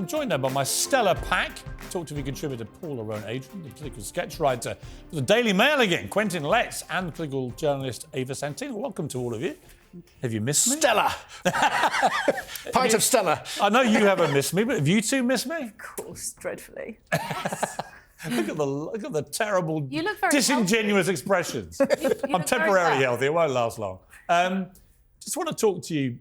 joined now by my stellar pack. TalkTV contributor Paul Adrian, the political sketch writer for the Daily Mail again, Quentin Letts, and political journalist Ava Santino. Welcome to all of you. Have you missed me? Stella! Pint of Stella. I know you haven't missed me, but have you two missed me? Of course, dreadfully. Look at the terrible, You look very disingenuous expressions. I'm temporarily healthy. It won't last long. Just want to talk to you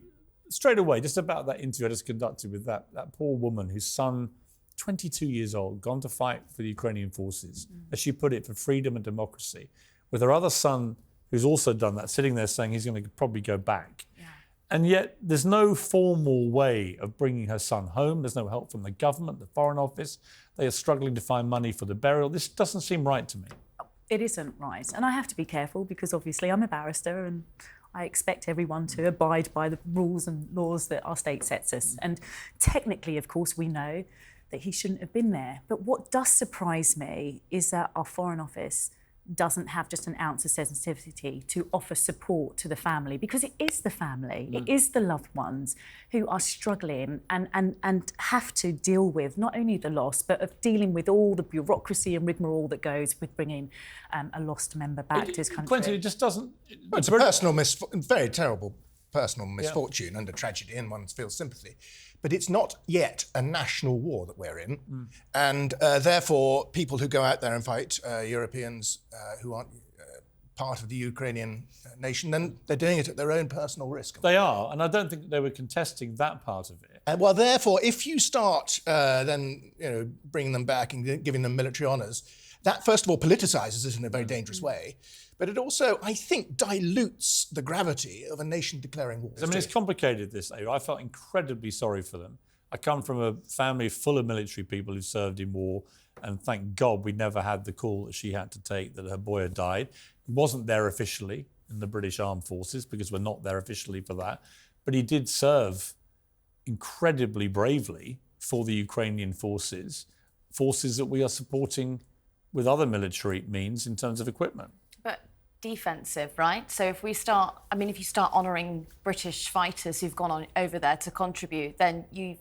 straight away just about that interview I just conducted with that poor woman whose son, 22 years old, gone to fight for the Ukrainian forces, as she put it, for freedom and democracy, with her other son, who's also done that, sitting there saying he's going to probably go back. Yeah. And yet there's no formal way of bringing her son home. There's no help from the government, the Foreign Office. They are struggling to find money for the burial. This doesn't seem right to me. It isn't right. And I have to be careful because obviously I'm a barrister and I expect everyone to abide by the rules and laws that our state sets us. And technically, of course, we know that he shouldn't have been there. But what does surprise me is that our Foreign Office doesn't have just an ounce of sensitivity to offer support to the family, because it is the family, it is the loved ones who are struggling and have to deal with not only the loss, but of dealing with all the bureaucracy and rigmarole that goes with bringing a lost member back to his country. Quentin, it just doesn't... It's a very terrible personal misfortune and a tragedy, and one feels sympathy. But it's not yet a national war that we're in. And therefore, people who go out there and fight, Europeans who aren't part of the Ukrainian nation, then they're doing it at their own personal risk. They are, and I don't think they were contesting that part of it. Well, therefore, if you start then bringing them back and giving them military honours, that first of all politicises it in a very dangerous way. But it also, I think, dilutes the gravity of a nation declaring war. I mean, it's complicated, this. I felt incredibly sorry for them. I come from a family full of military people who served in war, and thank God we never had the call that she had to take, that her boy had died. He wasn't there officially in the British Armed Forces, because we're not there officially for that. But he did serve incredibly bravely for the Ukrainian forces that we are supporting with other military means in terms of equipment. But defensive, right? So if you start honouring British fighters who've gone on over there to contribute, then you've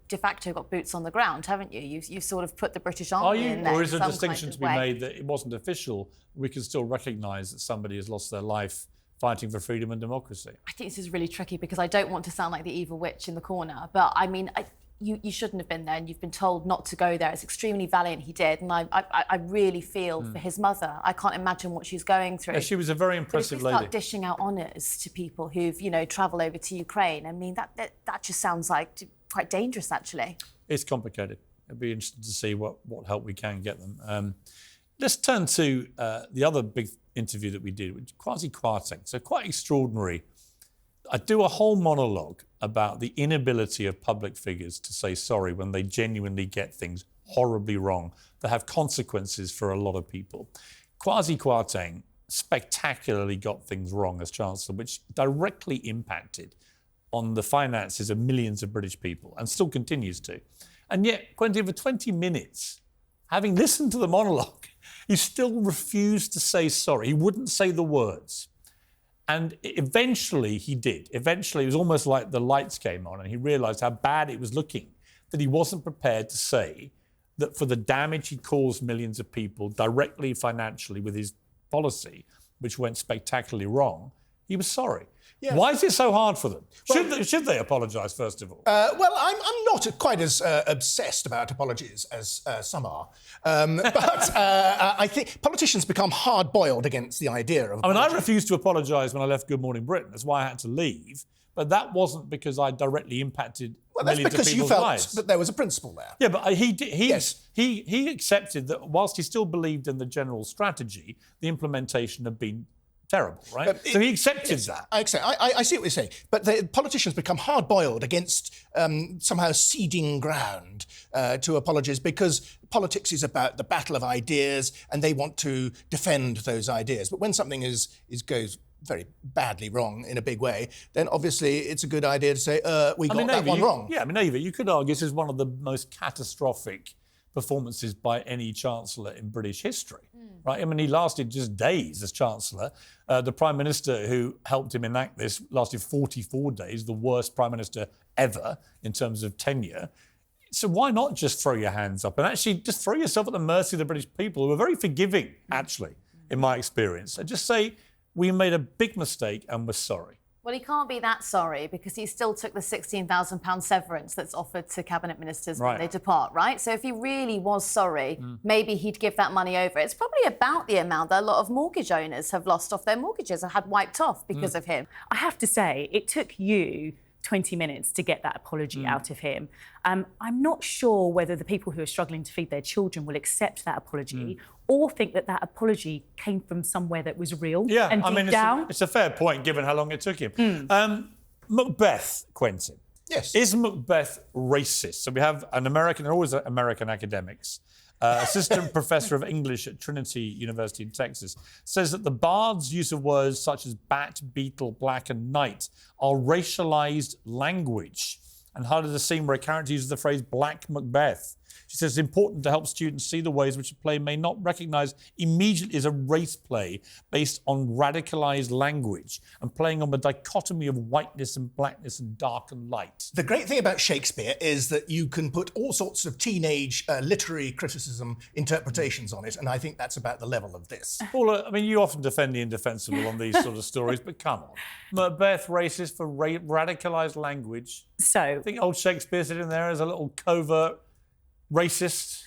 de facto got boots on the ground, haven't you? You've sort of put the British Army in there. Or is there a distinction to be made that it wasn't official? We can still recognise that somebody has lost their life fighting for freedom and democracy. I think this is really tricky because I don't want to sound like the evil witch in the corner, but I mean, you shouldn't have been there, and you've been told not to go there. It's extremely valiant he did, and I really feel for his mother. I can't imagine what she's going through. Yeah, she was a very impressive lady. Start dishing out honours to people who've travelled over to Ukraine. I mean, that just sounds like quite dangerous, actually. It's complicated. It'd be interesting to see what help we can get them. Let's turn to the other big interview that we did with Kwasi Kwarteng. So quite extraordinary. I do a whole monologue about the inability of public figures to say sorry when they genuinely get things horribly wrong that have consequences for a lot of people. Kwasi Kwarteng spectacularly got things wrong as Chancellor, which directly impacted on the finances of millions of British people, and still continues to. And yet, Quentin, for 20 minutes, having listened to the monologue, he still refused to say sorry. He wouldn't say the words. And eventually he did. Eventually it was almost like the lights came on and he realised how bad it was looking, that he wasn't prepared to say that for the damage he caused millions of people directly financially with his policy, which went spectacularly wrong, he was sorry. Yeah. Why is it so hard for them? Well, should they apologise, first of all? Well, I'm not quite as obsessed about apologies as some are. But I think politicians become hard-boiled against the idea of apologies. I mean, I refused to apologise when I left Good Morning Britain. That's why I had to leave. But that wasn't because I directly impacted millions of people's lives. Well, that's because you felt that there was a principle there. Yeah, but he accepted that whilst he still believed in the general strategy, the implementation had been terrible, right? So he accepted that. I see what you're saying. But the politicians become hard-boiled against somehow ceding ground to apologies, because politics is about the battle of ideas and they want to defend those ideas. But when something goes very badly wrong in a big way, then obviously it's a good idea to say, we got that one wrong. Yeah, I mean, Ava, you could argue this is one of the most catastrophic performances by any Chancellor in British history, right? I mean, he lasted just days as Chancellor. The Prime Minister who helped him enact this lasted 44 days, the worst Prime Minister ever in terms of tenure. So why not just throw your hands up and actually just throw yourself at the mercy of the British people, who are very forgiving, actually, in my experience, and just say, we made a big mistake and we're sorry. Well, he can't be that sorry because he still took the £16,000 severance that's offered to cabinet ministers when they depart, right? So if he really was sorry, maybe he'd give that money over. It's probably about the amount that a lot of mortgage owners have lost off their mortgages or had wiped off because of him. I have to say, it took you 20 minutes to get that apology out of him. I'm not sure whether the people who are struggling to feed their children will accept that apology or think that that apology came from somewhere that was real and deep down. It's a fair point, given how long it took him. Macbeth, Quentin. Yes. Is Macbeth racist? So we have an American, they're always American academics, assistant professor of English at Trinity University in Texas, says that the bard's use of words such as bat, beetle, black and knight are racialized language, and highlighted a scene where a character uses the phrase Black Macbeth. She says it's important to help students see the ways which a play may not recognise immediately as a race play based on radicalised language and playing on the dichotomy of whiteness and blackness and dark and light. The great thing about Shakespeare is that you can put all sorts of teenage literary criticism interpretations on it, and I think that's about the level of this. Paula, I mean, you often defend the indefensible on these sort of stories, but come on. Macbeth racist for radicalised language. So I think old Shakespeare sitting there as a little covert racist.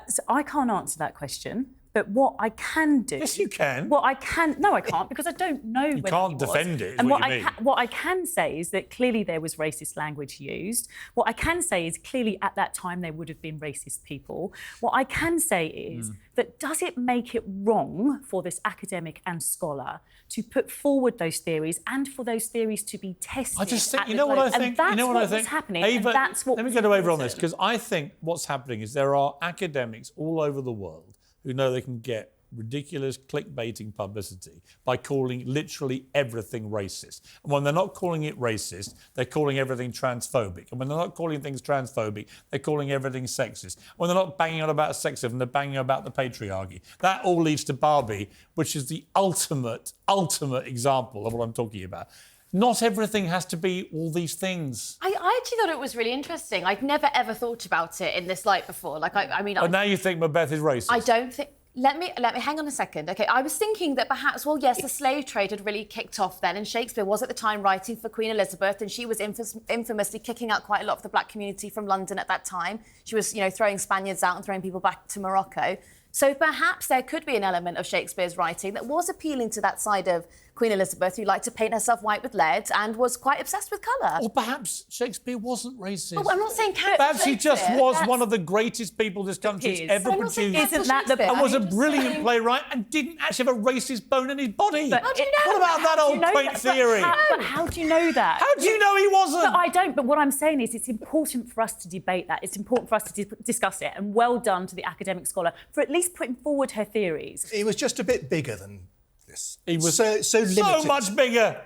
So I can't answer that question, but what I can do... Yes, you can. What I can... No, I can't, because I don't know whether can't defend it, is and what you mean. what I can say is that clearly there was racist language used. What I can say is clearly at that time there would have been racist people. What I can say is that does it make it wrong for this academic and scholar to put forward those theories and for those theories to be tested? I just think, you know what I think? And you know what I think? was happening. Ava, and that's what let me go to Ava on this, because I think what's happening is there are academics all over the world who know they can get ridiculous clickbaiting publicity by calling literally everything racist. And when they're not calling it racist, they're calling everything transphobic. And when they're not calling things transphobic, they're calling everything sexist. When they're not banging on about sexism, they're banging about the patriarchy. That all leads to Barbie, which is the ultimate example of what I'm talking about. Not everything has to be all these things. I actually thought it was really interesting. I'd never, ever thought about it in this light before. Like, I mean... But now you think Macbeth is racist? I don't think... Let me hang on a second. OK, I was thinking that perhaps, well, yes, the slave trade had really kicked off then, and Shakespeare was at the time writing for Queen Elizabeth, and she was infamously kicking out quite a lot of the black community from London at that time. She was, you know, throwing Spaniards out and throwing people back to Morocco. So perhaps there could be an element of Shakespeare's writing that was appealing to that side of Queen Elizabeth, who liked to paint herself white with lead and was quite obsessed with colour. Or perhaps Shakespeare wasn't racist. Oh, I'm not saying perhaps he just was one of the greatest people this country's ever produced. Isn't that the... And was a brilliant playwright and didn't actually have a racist bone in his body. But how do you know what about that old quaint theory? But how do you know that? How do you know he wasn't? But I don't. But what I'm saying is it's important for us to debate that. It's important for us to discuss it. And well done to the academic scholar for at least putting forward her theories. It was just a bit bigger than this. He was so limited. So much bigger.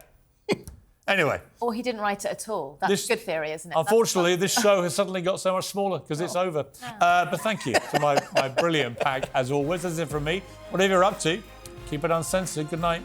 Anyway. Or he didn't write it at all. That's a good theory, isn't it? Unfortunately, this show has suddenly got so much smaller because it's over. But thank you to my brilliant pack, as always. That's it from me. Whatever you're up to, keep it uncensored. Good night.